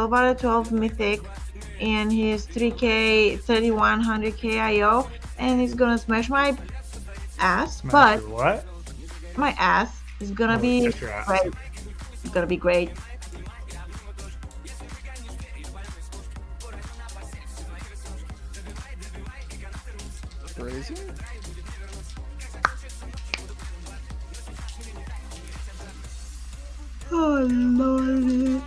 about a 12 Mythic, and he's 3k, 3100k IO, and he's gonna smash my ass. Smash But your what? my ass is gonna Oh, be kiss your ass. great. It's gonna be great. Crazy. Oh lordy.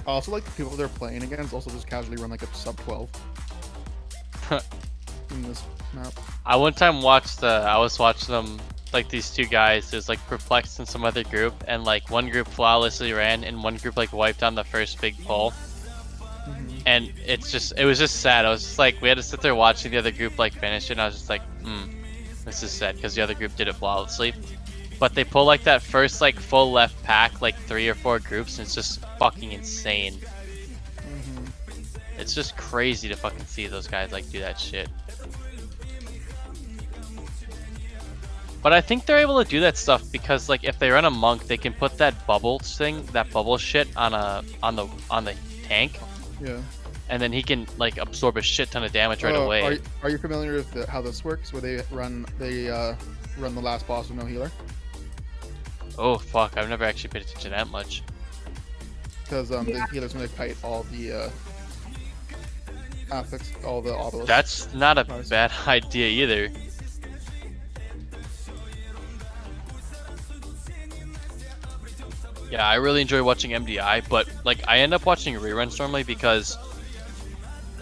I also like the people they're playing against also just casually run like a sub 12 in this map. I one time watched I was watching them, like these two guys. There's like Perplexed and some other group, and like one group flawlessly ran, and one group like wiped on the first big pull. And it was just sad. I was just like, we had to sit there watching the other group like finish it, and I was just like, this is sad because the other group did it flawlessly. But they pull like that first like full left pack, like 3 or 4 groups, and it's just fucking insane. It's just crazy to fucking see those guys like do that shit. But I think they're able to do that stuff because like if they run a monk, they can put that bubble thing, that bubble shit on the tank. Yeah. And then he can like absorb a shit ton of damage right away. Are you familiar with how this works? Where they run the last boss with no healer? Oh fuck! I've never actually paid attention that much. Because the healer's gonna kite all the affix, all the obelisks. That's not a bad idea either. Yeah, I really enjoy watching MDI, but like I end up watching reruns normally because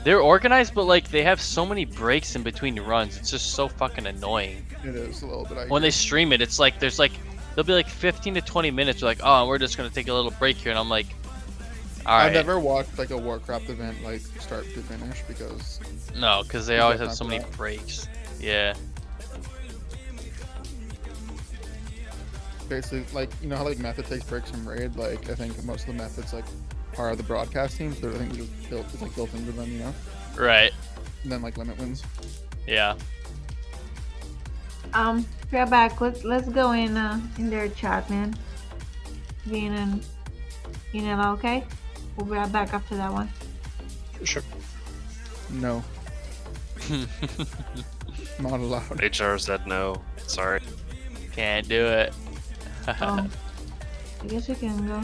they're organized, but like they have so many breaks in between runs. It's just so fucking annoying. It is a little bit. When they stream it, it's like there's like there'll be like 15 to 20 minutes. Like, oh, we're just gonna take a little break here, and I'm like, all right. I've never watched like a Warcraft event like start to finish because no, because they always have so many breaks. Yeah. Basically, like, you know how like Method takes breaks from Raid? Like, I think most of the Methods like are the broadcast teams, but I think it's like built into them, you know? Right. And then like limit wins. Yeah. We're back. Let's go in their chat, man. Being in Unila, okay? We'll be right back after that one. Sure. No. Not allowed. HR said no. Sorry. Can't do it. Oh, I guess you can go.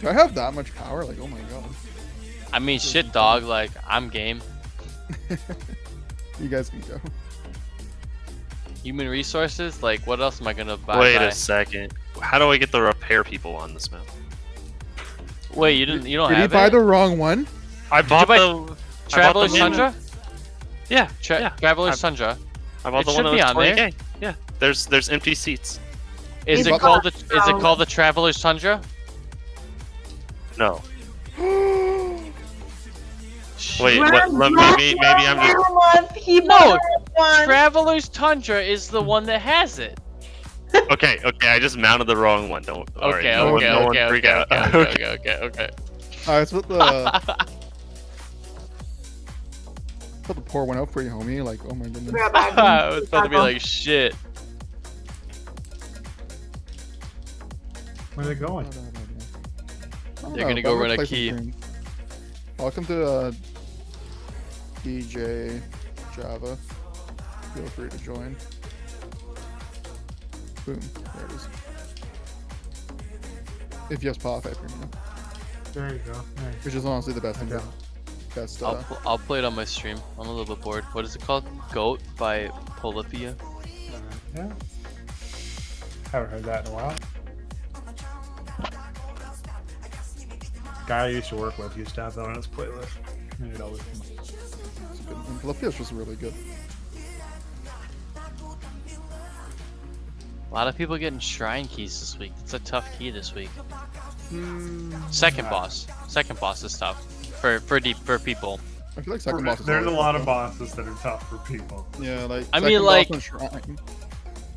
Do I have that much power? Like, oh my god. I mean, shit, dog. Like, I'm game. You guys can go. Human resources? Like, what else am I gonna buy? Wait a second. How do I get the repair people on this map? Wait, you don't have it? Did you buy the wrong one? I bought the Traveler's Tundra? Yeah, Traveler's Tundra. I bought the one that was 20K. Yeah, there's empty seats. Is it called the Traveler's Tundra? No. Wait, maybe I'm just. No, Traveler's Tundra is the one that has it. Okay, I just mounted the wrong one. Don't. Okay. Alright, so put the poor one out for you, homie. Like, oh my goodness. I was about to be like, shit. Where are they going? They're gonna go run a key. Welcome to DJ Java. Feel free to join. Boom. There it is. If you have Spotify Premium. There you go. Nice. Which is honestly the best thing. Best. I'll play it on my stream. I'm a little bit bored. What is it called? Goat by Polyphia. Yeah. Haven't heard that in a while. Guy I used to work with used to have that on his playlist. And it always comes. It's a good one. Polyphia's just really good. A lot of people getting shrine keys this week. It's a tough key this week. Second boss is tough for people. I feel like second boss is There's a lot of bosses that are tough for people. Yeah, like I mean, like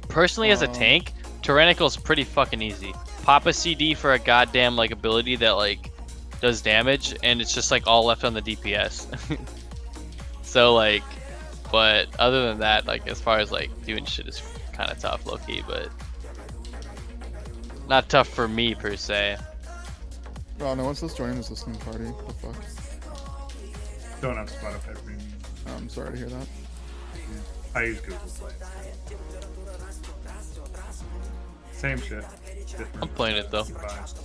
personally as a tank, Tyrannical's pretty fucking easy. Pop a CD for a goddamn like ability that like does damage, and it's just like all left on the DPS. So like, but other than that, like as far as like doing shit is kind of tough, low-key, but not tough for me per se. Oh, no one's just joining this listening party. What the fuck? Don't have Spotify Premium. I'm sorry to hear that. I use Google Play. Same shit. Different, I'm playing it though. vibe.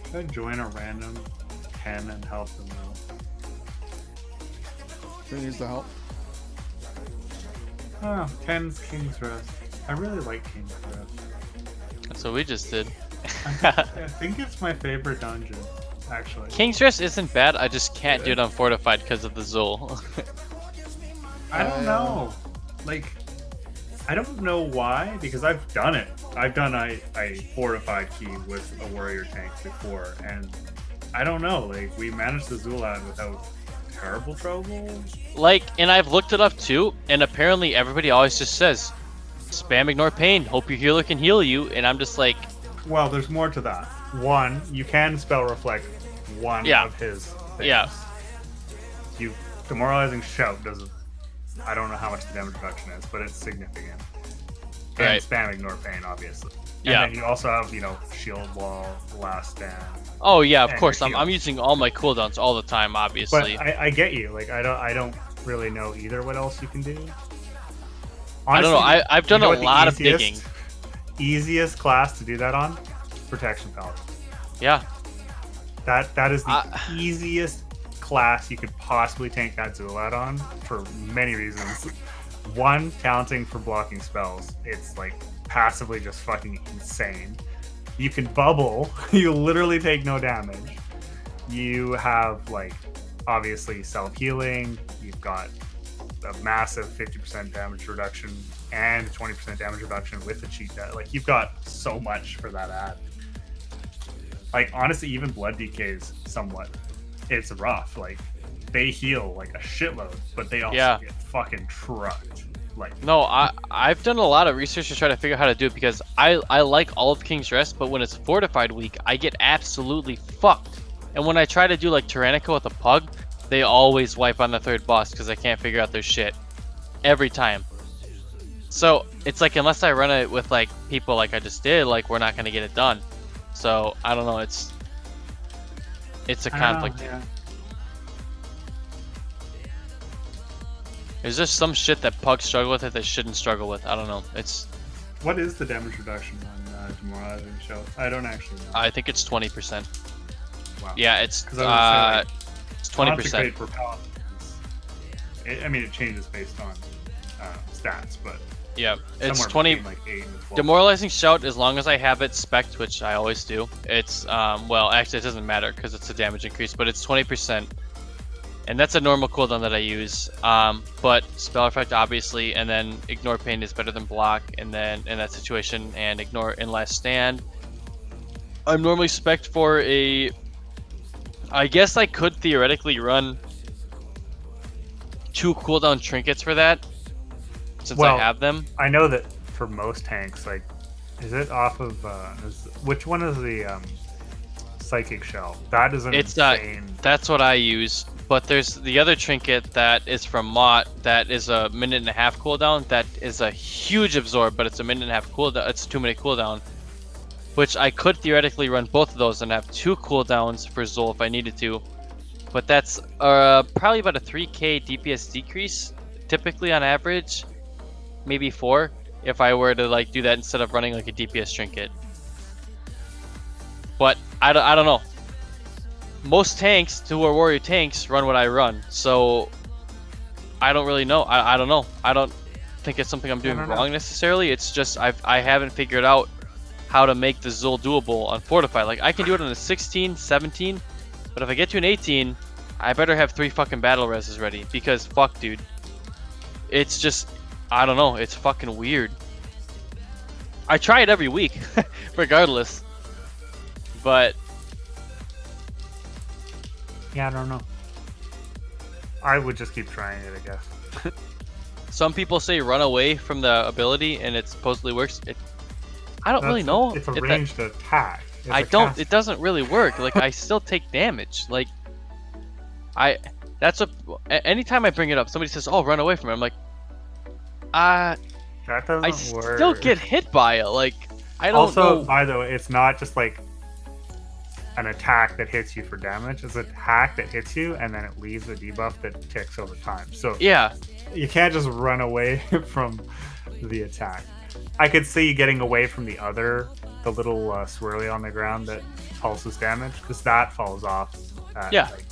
Should I join a random 10 and help them out? Who needs the help? Oh, 10's King's Rest. I really like King's Rest. That's what we just did. I think it's my favorite dungeon, actually. King's Rest isn't bad. I just can't do it on Fortified because of the Zul. I don't know. Like, I don't know why, because I've done it. I've done a fortified key with a warrior tank before, and I don't know. Like, we managed the Zulad without terrible trouble. Like, and I've looked it up too, and apparently everybody always just says, spam ignore pain, hope your healer can heal you, and I'm just like... Well, there's more to that. One, you can spell reflect one Yeah. of his things. Yeah. You demoralizing shout doesn't... I don't know how much the damage reduction is, but it's significant. And Right. spam ignore pain, obviously. Yeah. And then you also have, shield wall, last stand. Oh yeah, of And course, your I'm heals. using all my cooldowns all the time, But obviously. I get you. Like, I don't really know either what else you can do. I don't know, Honestly, I've done you know a what the lot of digging. Easiest class to do that on? Protection Paladin. Yeah. That is the I- easiest class you could possibly tank that Zulad on for many reasons. One, talenting for blocking spells. It's like passively just fucking insane. You can bubble. You literally take no damage. You have like obviously self-healing. You've got a massive 50% damage reduction and 20% damage reduction with the cheat death. Like, you've got so much for that ad. Like, honestly, even blood decays somewhat. It's rough. Like, they heal like a shitload, but they also Yeah. get fucking trucked. Like, No, I've done a lot of research to try to figure out how to do it because I like all of King's Rest, but when it's Fortified week, I get absolutely fucked. And when I try to do like Tyrannica with a Pug, they always wipe on the third boss because I can't figure out their shit. Every time. So, it's like, unless I run it with like people like I just did, like, we're not going to get it done. So, I don't know, it's a I don't know, conflict. yeah. There's just some shit that Pugs struggle with that they shouldn't struggle with. I don't know. It's, What is the damage reduction on Demoralizing Show? I don't actually know. I think it's 20%. Wow. Yeah, it's 'Cause I was gonna say, it's 20%. Consecrate for Paladins. I mean, it changes based on stats, but Yeah, it's somewhere 20. between, like 8 and 12. Demoralizing Shout, as long as I have it spec'd, which I always do, it's, well, actually it doesn't matter because it's a damage increase, but it's 20%. And that's a normal cooldown that I use. But Spell Effect, obviously, and then Ignore Pain is better than Block, and then in that situation, and Ignore in Last Stand. I'm normally spec'd for a... I guess I could theoretically run 2 cooldown trinkets for that, since I Well, have them. I know that for most tanks, like, is it off of which one is the Psychic Shell? That is an It's insane. That's what I use. But there's the other trinket that is from Mott that is a 1.5 cooldown. That is a huge absorb, but it's a 1.5 cooldown. It's a 2-minute cooldown, which I could theoretically run both of those and have 2 cooldowns for Zul if I needed to. But that's probably about a 3k DPS decrease, typically on average, maybe 4, if I were to like do that instead of running like a DPS trinket. But I don't know. most tanks who are warrior tanks run what I run, so I don't really know. I don't know. I don't think it's something I'm doing wrong necessarily. It's just I haven't figured out how to make the Zul doable on Fortify. Like, I can do it on a 16, 17, but if I get to an 18, I better have 3 fucking battle reses ready, because fuck, dude. It's just, I don't know, it's fucking weird. I try it every week, regardless. But Yeah, I don't know. I would just keep trying it, I guess. some people say run away from the ability and it supposedly works. I don't really know. It's a if ranged attack. It's I a don't. cast- It doesn't really work. Like, I still take damage. Like, that's what. Anytime I bring it up, somebody says, "Oh, run away from it." I'm like, That doesn't I work. still get hit by it. Like, I don't Also, know. by the way, it's not just like an attack that hits you for damage. It's an attack that hits you and then it leaves a debuff that ticks over time. So Yeah, you can't just run away from the attack. I could see you getting away from the little swirly on the ground that pulses damage, because that falls off at Yeah. like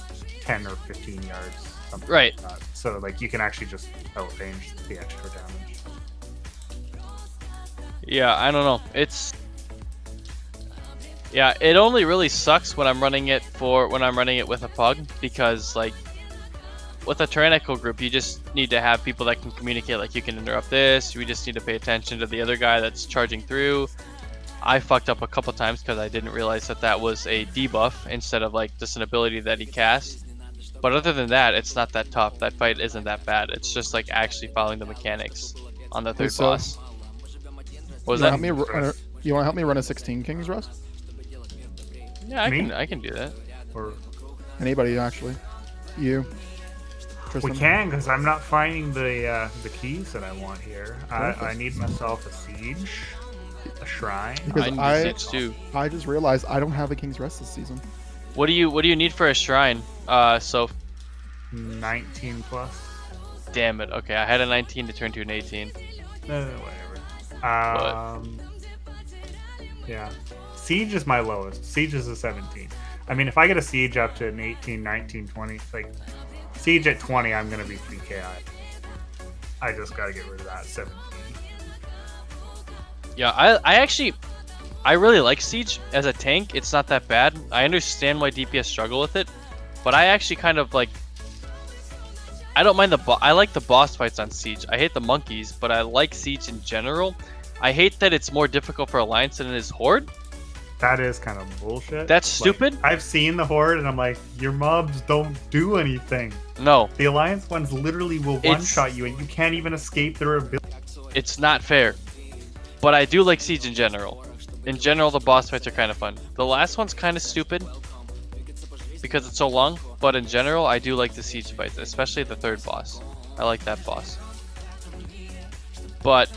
10 or 15 yards. Something Right. Like that. So like you can actually just outrange the extra damage. yeah. I don't know. Yeah, it only really sucks when I'm running it with a pug, because like with a tyrannical group, you just need to have people that can communicate. Like, you can interrupt this. We just need to pay attention to the other guy that's charging through. I fucked up a couple times because I didn't realize that was a debuff instead of like just an ability that he cast. But other than that, it's not that tough. That fight isn't that bad. It's just like actually following the mechanics on the third so- boss. What was You that? want to help me run a 16 Kings, Russ? Yeah, Me? I can do that. Or Anybody, actually. You. Tristan? we can, because I'm not finding the keys that I want here. I need myself a siege, a shrine. Because I I- need Siege too. I just realized I don't have a King's Rest this season. What do you need for a shrine? So 19 plus. damn it. Okay, I had a 19 to turn to an 18. Whatever. Yeah. Siege is my lowest. Siege is a 17. I mean, if I get a siege up to an 18, 19, 20, like siege at 20, I'm gonna be 3KI. I just gotta get rid of that 17. Yeah, I really like Siege as a tank. It's not that bad. I understand why DPS struggle with it, but I actually kind of like. I don't mind I like the boss fights on Siege. I hate the monkeys, but I like Siege in general. I hate that it's more difficult for Alliance than it is Horde. That is kind of bullshit. That's Like, stupid. I've seen the Horde, and I'm like, your mobs don't do anything. No, The Alliance ones literally will one-shot you, and you can't even escape their ability. it's not fair. But I do like Siege in general. In general, the boss fights are kind of fun. The last one's kind of stupid because it's so long, but in general, I do like the Siege fights, especially the third boss. I like that boss. But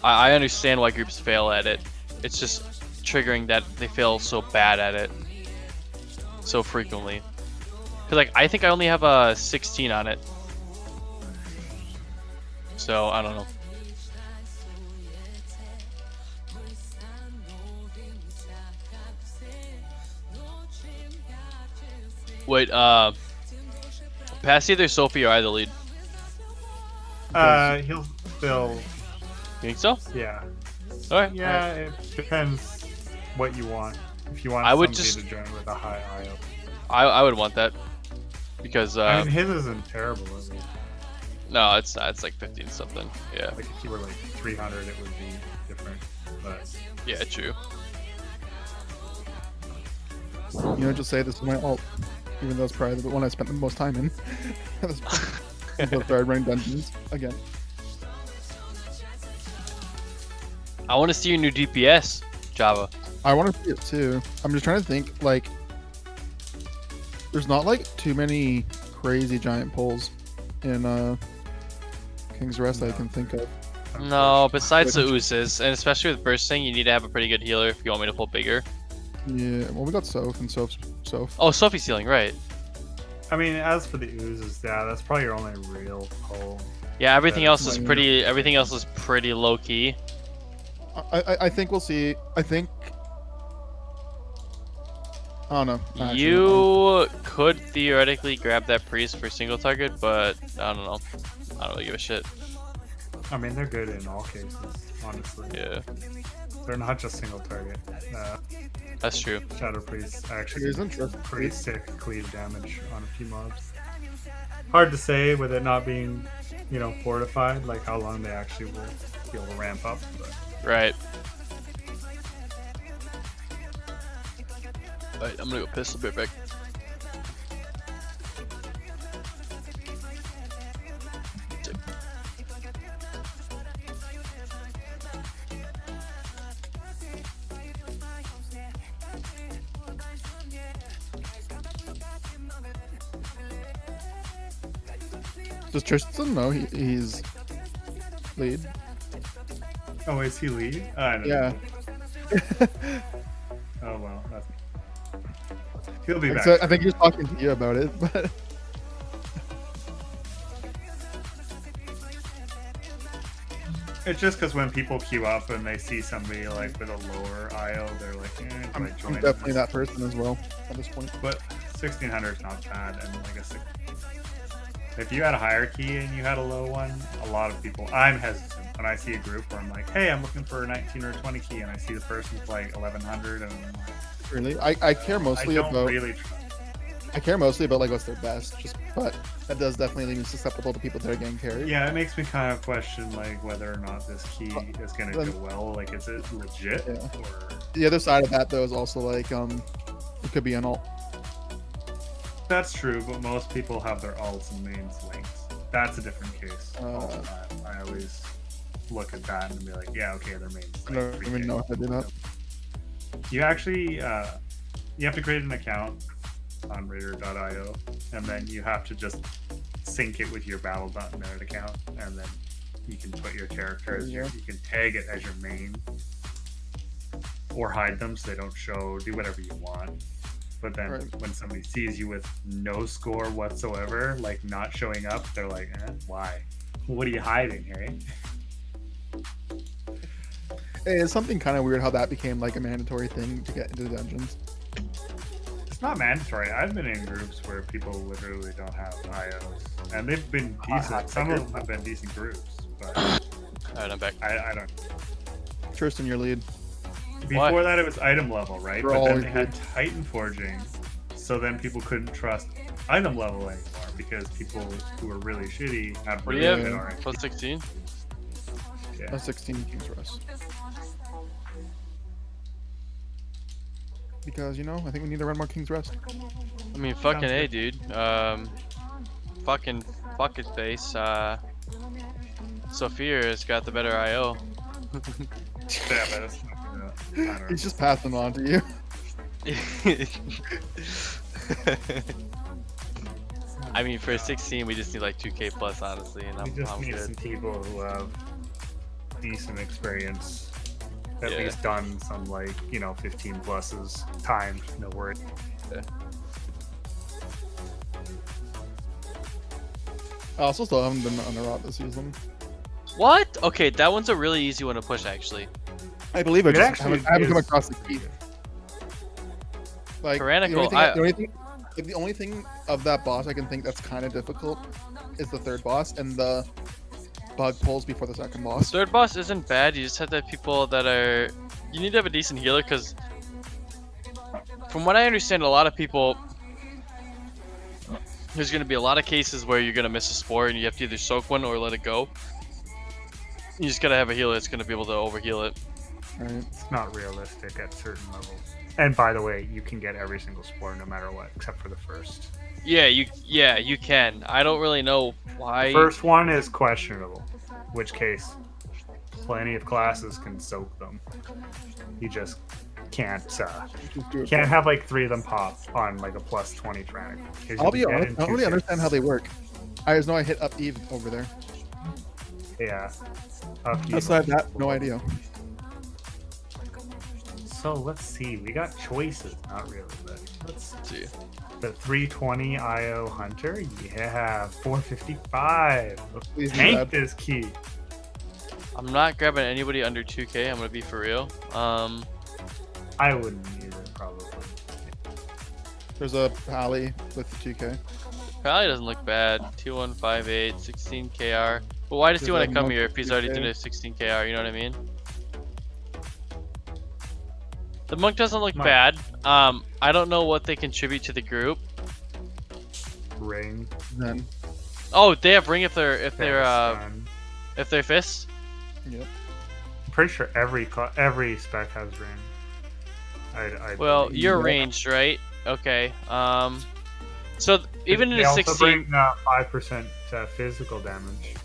I understand why groups fail at it. It's just triggering that they fail so bad at it so frequently. Cause like I think I only have a 16 on it, so I don't know. Wait, pass either Sophie or I the lead. He'll still, You think so? yeah. Alright. Yeah, it depends what you want. If you want I would somebody just- to join with a high IO. I would want that. Because, I mean, his isn't terrible, is it? no, it's not. It's like 15 something. Yeah. Like, if you were like 300, it would be different. But Yeah, true. You know, just say this is my alt, even though it's probably the one I spent the most time in. Until I started running dungeons again. I want to see your new DPS, Java. I want to see it too. I'm just trying to think, like, there's not like too many crazy giant pulls in King's Rest I can think of. No, besides the oozes, and especially with bursting, you need to have a pretty good healer if you want me to pull bigger. Yeah, well, we got Soph and Soph. Oh, Sophie's healing, right? I mean, as for the oozes, yeah, that's probably your only real pull. Yeah, everything Yeah, else is pretty. Everything else is pretty low key. I think we'll see. I think Oh no. You could theoretically grab that priest for single target, but I don't know. I don't really give a shit. I mean, they're good in all cases, honestly. Yeah, They're not just single target. that's true. Shadow Priest actually It isn't just pretty sick cleave damage on a few mobs. Hard to say with it not being, fortified, like how long they actually will be able to ramp up. But Right. Alright, I'm gonna go piss a bit back. Does Tristan know he's lead? oh, is he lead? I don't Yeah. know. Oh well, that's... he'll be back. So I think he was talking to you about it, but It's just because when people queue up and they see somebody like with a lower IO, they're like, I'm I join definitely this? that person as well at this point. But 1600 is not bad, and like I said, if you had a higher key and you had a low one, a lot of people. I'm hesitant when I see a group where I'm like, hey, I'm looking for a 19 or 20 key, and I see the person's like 1100, and I'm like, Really, I care mostly I don't about really trust. I care mostly about like what's their best. But that does definitely leave me susceptible to people that are getting carried. Yeah, it makes me kind of question like whether or not this key is gonna go well. Like, is it legit? Yeah. Or... The other side of that though is also like it could be an alt. That's true, but most people have their alts and mains linked. That's a different case. All the time. I always look at that and be like, yeah, okay, their mains. I don't even know if I do that. You actually you have to create an account on Raider.io, and then you have to just sync it with your Battle.net account, and then you can put your character as you can tag it as your main, or hide them so they don't show. Do whatever you want. But then when somebody sees you with no score whatsoever, like not showing up, they're like, why? What are you hiding, Harry? Hey, it's something kind of weird how that became like a mandatory thing to get into the dungeons. It's not mandatory. I've been in groups where people literally don't have IOs, and they've been decent. Some of them have been decent groups, but Alright, I'm back. I don't. Tristan, your lead. Before that, it was item level, right? We're But then always they had Titan forging, so then people couldn't trust item level anymore because people who were really shitty have What do really you good have? RNG. Plus 16? Yeah. A 16 King's Rest. Because I think we need to run more King's Rest. I mean, fucking Sounds A, good. dude. Fuck his face. Sophia has got the better IO. Yeah, but it's not gonna- I don't know. He's just passing on to you. I mean, for 16, we just need like 2k plus, honestly, and We just I'm need good. some people who have decent experience, at Yeah. least done some 15 pluses timed. No worry. I also still haven't been on the rot this season. What? Okay, that one's a really easy one to push, actually. I believe I It just actually haven't come is- across the key. Like Tyrannical, the only thing of that boss I can think that's kind of difficult is the third boss and the bug pulls before the second boss. Third boss isn't bad. You just have to have people that are. You need to have a decent healer, because from what I understand, a lot of people. There's going to be a lot of cases where you're going to miss a spore and you have to either soak one or let it go. You just got to have a healer that's going to be able to overheal it. Right. It's not realistic at certain levels. And by the way, you can get every single spore no matter what, except for the first. Yeah, you can. I don't really know why. First one is questionable, which case plenty of classes can soak them. You just can't Just do it. can't have like 3 of them pop on like a plus 20 track. I'll be honest, I don't really understand how they work. I just know I hit up Eve over there. Yeah. Upkeep. Outside that, no idea. So let's see. We got choices, not really, but let's See. the 320 IO Hunter. Yeah, 455. Please do Tank that. this key. I'm not grabbing anybody under 2k. I'm gonna be for real. I wouldn't either, probably. There's a Pally with 2K. Probably doesn't look bad. 2158, 16 KR. But why does he There's want a to come monk here if he's already 2K. doing a 16 KR? You know what I mean? The monk doesn't look Monk. bad. I don't know what they contribute to the group. Ring. Then, Oh, they have ring if they're Stun. if they're fists. yep. I'm pretty sure every spec has ring. I Well, believe. you're ranged, right? Okay. So even in They a also 16, bring 5% physical damage.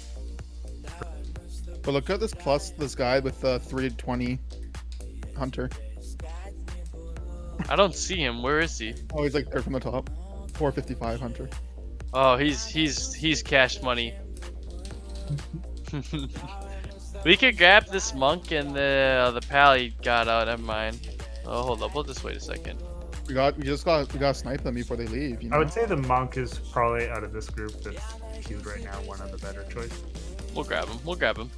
But look at this plus this guy with the 320 hunter. I don't see him. Where is he? Oh, he's like third from the top. 455 hunter. Oh, he's cash money. We could grab this monk and the pally got out. Never mind. Oh, hold up. We'll just wait a second. We gotta snipe them before they leave. You know? I would say the monk is probably out of this group that's queued right now one of the better choices. We'll grab him. We'll grab him.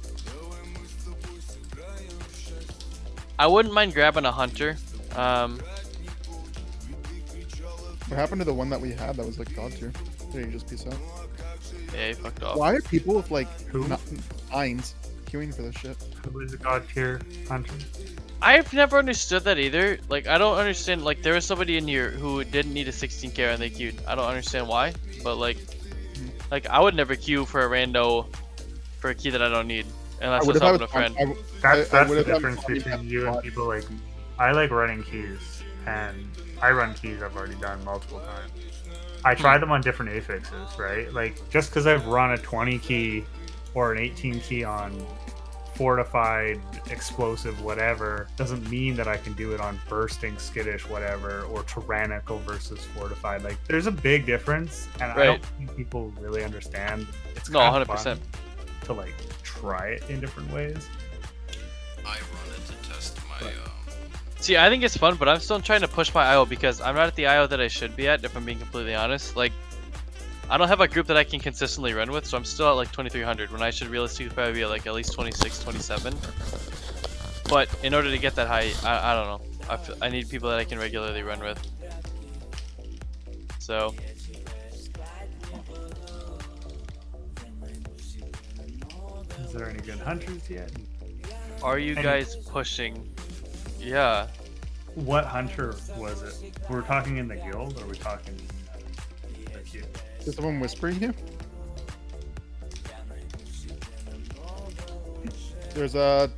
I wouldn't mind grabbing a hunter. What happened to the one that we had that was like god tier? Did he just piece out? Yeah, he fucked off. Why are people with like Who? nines queuing for this shit? Who is a god tier hunter? I've never understood that either. Like, I don't understand. Like, there was somebody in here who didn't need a 16k and they queued. I don't understand why. But like I would never queue for a rando for a key that I don't need unless it's helping a friend. That's I the would've done difference funny between that you and lot. people like I like running keys, and I run keys I've already done multiple times. I try them on different affixes, right? Like just because I've run a 20 key or an 18 key on fortified, explosive, whatever, doesn't mean that I can do it on bursting, skittish, whatever, or tyrannical versus fortified. Like there's a big difference, and I don't think people really understand. It's No, kind of 100%. fun to like try it in different ways. I run it to test my See, I think it's fun, but I'm still trying to push my IO because I'm not at the IO that I should be at, if I'm being completely honest. Like, I don't have a group that I can consistently run with, so I'm still at like 2300 when I should realistically probably be at like at least 26, 27. But in order to get that high, I don't know. I need people that I can regularly run with. So, Is there any good hunters yet? are you Any- guys pushing? Yeah. What hunter was it? We're talking in the guild, or are we talking the queue? Is someone whispering you? There's a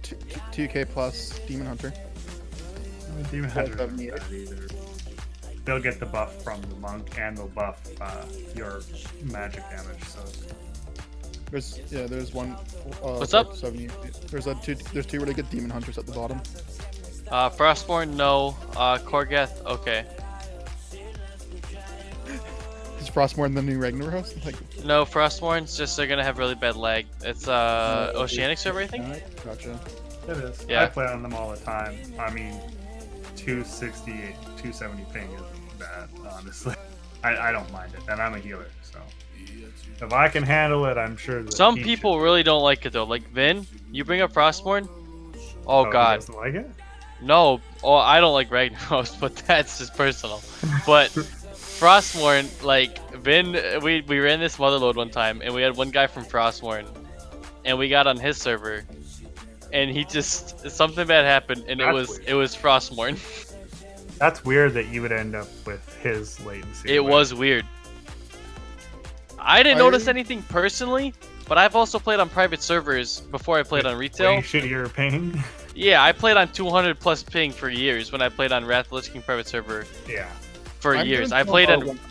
2K plus demon hunter. Demon hunters aren't 78. bad either. They'll get the buff from the monk, and they'll buff your magic damage. So There's one. What's up? 78. There's two really good demon hunters at the bottom. Frostborn, no. Korgeth, okay. Is Frost more than the new Ragnaros? Like, No, Frostborn's just they're gonna have really bad lag. It's Oceanic server, I think. Gotcha. it is. Yeah. I play on them all the time. I mean, 268, 270 ping isn't bad, honestly. I don't mind it, and I'm a healer, so if I can handle it, I'm sure. The Some team people should. really don't like it though. Like Vin, you bring up Frostborn. Oh he god, doesn't like it. no. Oh, I don't like Ragnaros, but that's just personal. But Frostborn, like Vin, we ran this Motherlode one time, and we had one guy from Frostborn, and we got on his server, and he just something bad happened, and That's it was Frostborn. That's weird that you would end up with his latency. It but- was weird. I didn't notice anything personally, but I've also played on private servers before I played on retail. way shittier ping. Yeah, I played on 200 plus ping for years when I played on Wrath of the Lich King private server Yeah. for I'm years. doing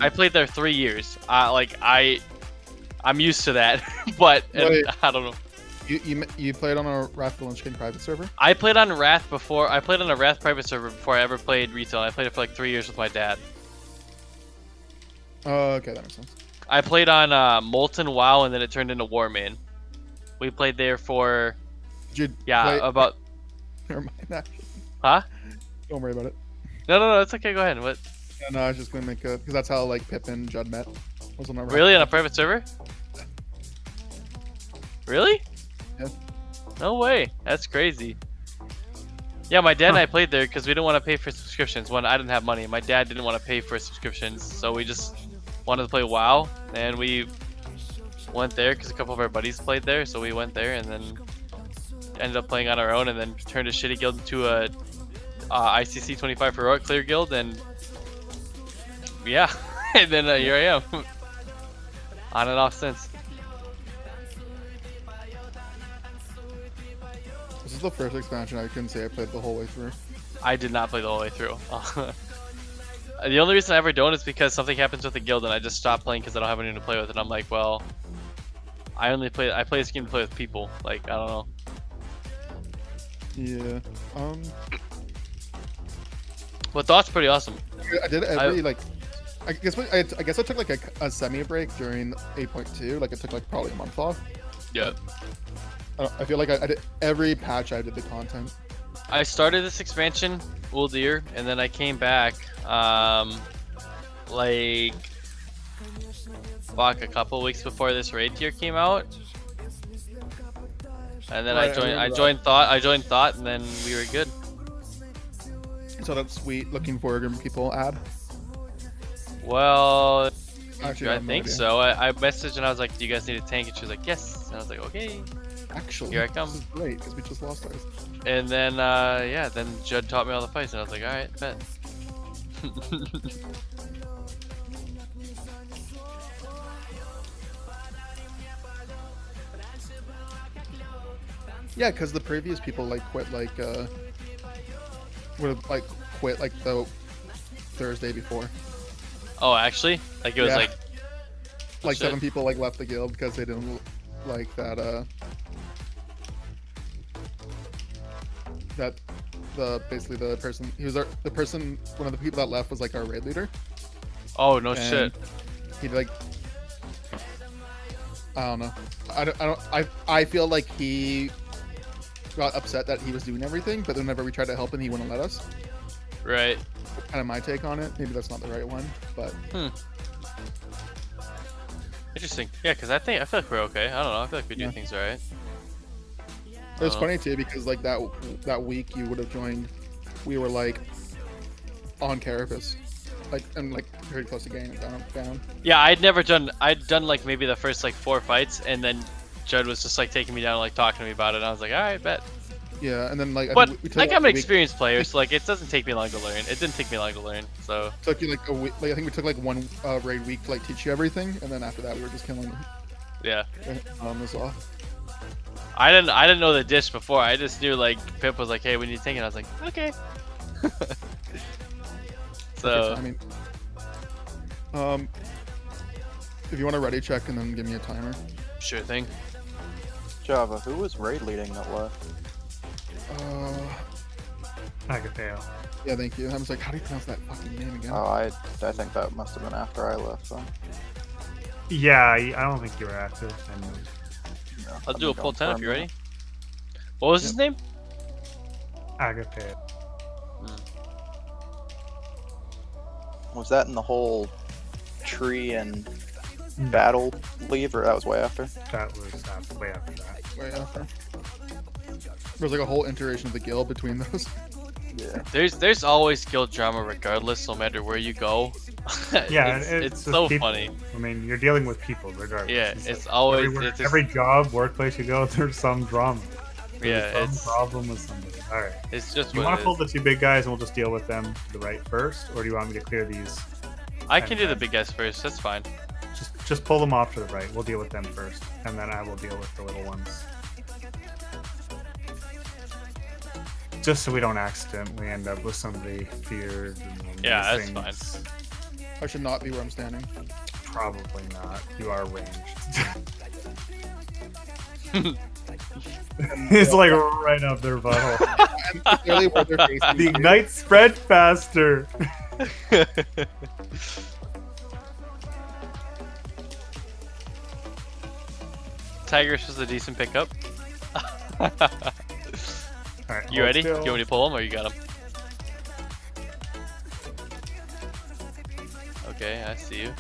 I played there 3 years. I'm used to that, but Wait. I don't know. You played on a Wrath of the Lich King private server? I played on Wrath before. I played on a Wrath private server before I ever played retail. I played it for like 3 years with my dad. Oh, okay, that makes sense. I played on Molten WoW, and then it turned into Warman. We played there for Did you yeah play... about Never mind that. huh? Don't worry about it. No, it's okay. Go ahead. What? Yeah, no, I was just gonna make a because that's how like Pip and Judd met. Was on a Wrath. Really on a private server? Really? Yeah. No way. That's crazy. Yeah, my dad and I played there because we didn't want to pay for subscriptions. One, I didn't have money. My dad didn't want to pay for subscriptions, so we just wanted to play WoW, and we went there because a couple of our buddies played there, so we went there and then ended up playing on our own, and then turned a shitty guild into a ICC 25 heroic clear guild, and yeah, and then here I am, on and off since. This is the first expansion I couldn't say I played the whole way through. I did not play the whole way through. The only reason I ever don't is because something happens with the guild and I just stop playing because I don't have anyone to play with, and I'm like, well, I play this game to play with people. Like, I don't know. Yeah. But Thought's pretty awesome. I did every like. I guess I took like a semi break during 8.2. Like it took like probably a month off. Yeah. I feel like I did every patch. I did the content. I started this expansion, Uldir, and then I came back, like, fuck, a couple weeks before this raid tier came out, and then I joined Thought, and then we were good. So that's sweet. Looking forward to people add. Well, Actually, I think so. I messaged and I was like, "Do you guys need a tank?" And she was like, "Yes." And I was like, "Okay." Actually, Here I come. This is great because we just lost ours. And then, yeah, then Judd taught me all the fights, and I was like, "All right, bet." Yeah, because the previous people like quit like would have like quit like the Thursday before. Oh, actually, like it was Yeah. like Seven people like left the guild because they didn't like that that basically the person one of the people that left was like our raid leader. oh no And shit. He like I don't know. I feel like he got upset that he was doing everything, but whenever we tried to help him, he wouldn't let us. Right. Kind of my take on it. Maybe that's not the right one, but Interesting. Yeah, because I feel like we're okay. I don't know. I feel like we do Yeah. things alright. it was funny too because like that week you would have joined. We were like on Carapace, like and like very close to getting it down. Yeah, I'd done like maybe the first like 4 fights, and then Judd was just like taking me down and like talking to me about it, and I was like, alright, bet. Yeah, and then like But we took, like I'm an a week- experienced player, so like it doesn't take me long to learn. It didn't take me long to learn, so Took you like a week. Like I think we took like one raid week to like teach you everything, and then after that we were just killing yeah. this off. I didn't know the dish before. I just knew like Pip was like, hey, we need to take it. I was like, okay. So I mean, if you want to ready check and then give me a timer. sure thing. Java, who was raid leading that left? Agapeo. Yeah, thank you. I was like, how do you pronounce that fucking name again? Oh, I think that must have been after I left. Then. Yeah, I don't think you were active. And Yeah, I'll I've do a been pull going 10 for if a you're ready. minute. What was his name? Agapeo. Was that in the whole tree and battle leave, or that was way after? That was way after that. Way after. There was like a whole iteration of the guild between those. Yeah. There's always guild drama regardless, no matter where you go. Yeah, it's just so people. funny. I mean, you're dealing with people regardless. Yeah, It's it's like always everywhere- it's just, every job, workplace you go, there's some drama. yeah, There's it's some problem with somebody. All right. it's just Do you what want it to pull is. the 2 big guys and we'll just deal with them to the right first, or do you want me to clear these? I can do the big guys first. That's fine. Just pull them off to the right. We'll deal with them first, and then I will deal with the little ones. Just so we don't accidentally end up with somebody feared. And Yeah, these that's things. I should not be where I'm standing. Probably not. You are ranged. It's like right up their butthole. And clearly where they're facing. The ignite spread faster. Tigers was a decent pickup. All right, You hold ready? still. Do you want me to pull him or you got him? Okay, I see you.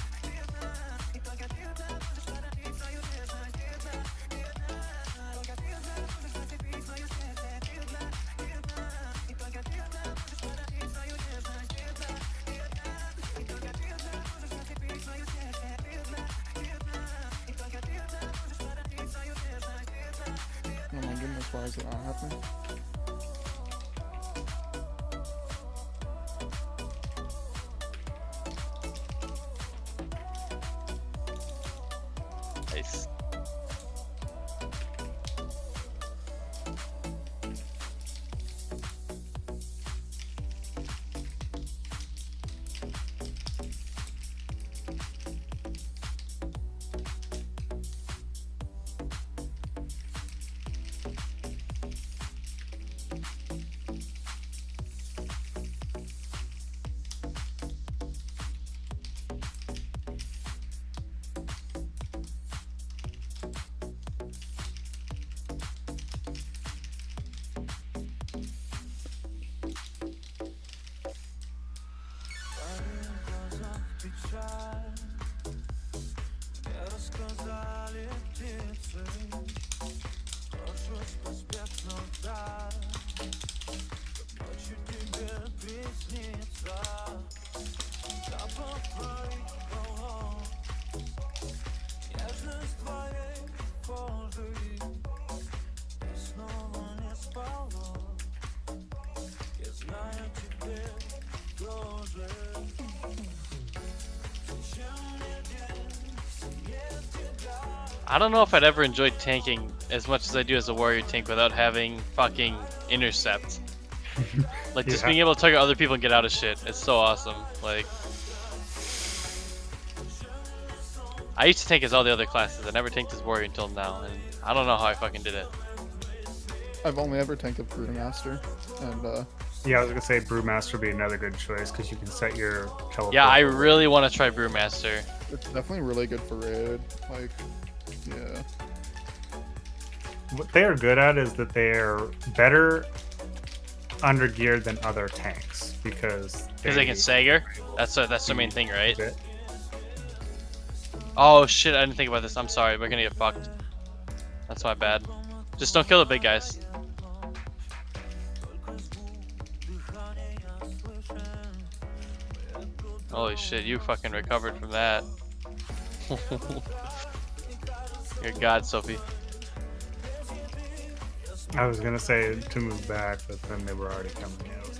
thinking as far as it not happening. Nice. I don't know if I'd ever enjoyed tanking as much as I do as a warrior tank without having fucking intercept. Like, just Yeah. being able to target other people and get out of shit. It's so awesome. Like, I used to tank as all the other classes. I never tanked as warrior until now, and I don't know how I fucking did it. I've only ever tanked a Brewmaster, and Yeah, I was gonna say Brewmaster would be another good choice because you can set your teleport. Yeah, I really want to try Brewmaster. it's definitely really good for raid. Like, yeah. What they are good at is that they are better under geared than other tanks because Because they can Sager. That's the main thing, right? Bit. Oh shit, I didn't think about this. I'm sorry, we're gonna get fucked. That's my bad. Just don't kill the big guys. Holy shit, you fucking recovered from that. You're God, Sophie. I was gonna say to move back, but then they were already coming out.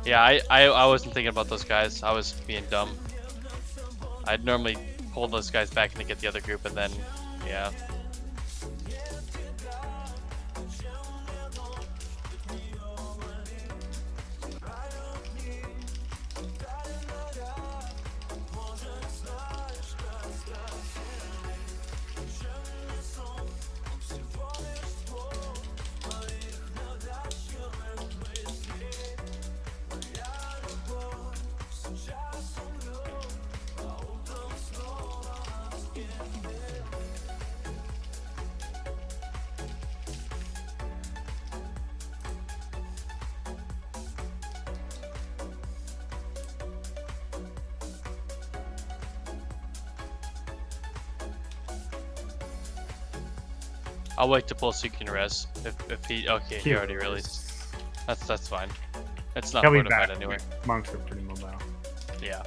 Yeah, I wasn't thinking about those guys. I was being dumb. I'd normally pull those guys back and to get the other group, and then, yeah. I'll wait to pull so you can res. If he okay, he already released. That's fine. It's not He'll be fortified back. anyway. Monks are pretty mobile. Yeah.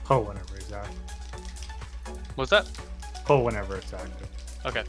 Pull whenever he's active. What's that? Pull whenever it's active. Okay.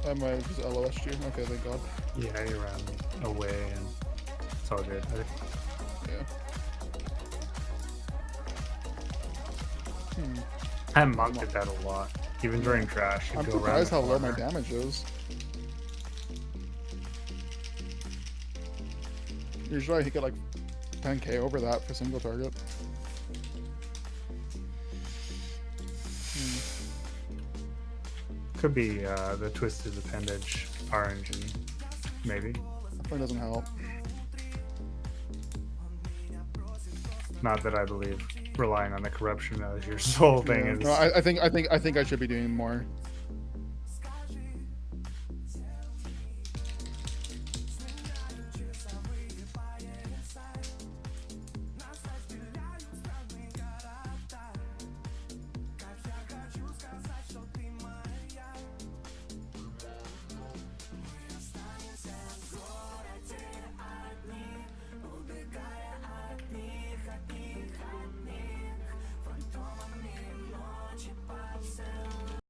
I might have just LOS'd you. Okay, thank God. Yeah, you ran away and it's all good. Yeah. I monked at that a lot. Even during trash. you'd I'm go around surprised the how low my corner. damage is. Usually I get like 10k over that for single target. Could be the twisted appendage RNG, maybe. Definitely doesn't help. Not that I believe relying on the corruption as your sole thing Yeah. is. No, I think I should be doing more.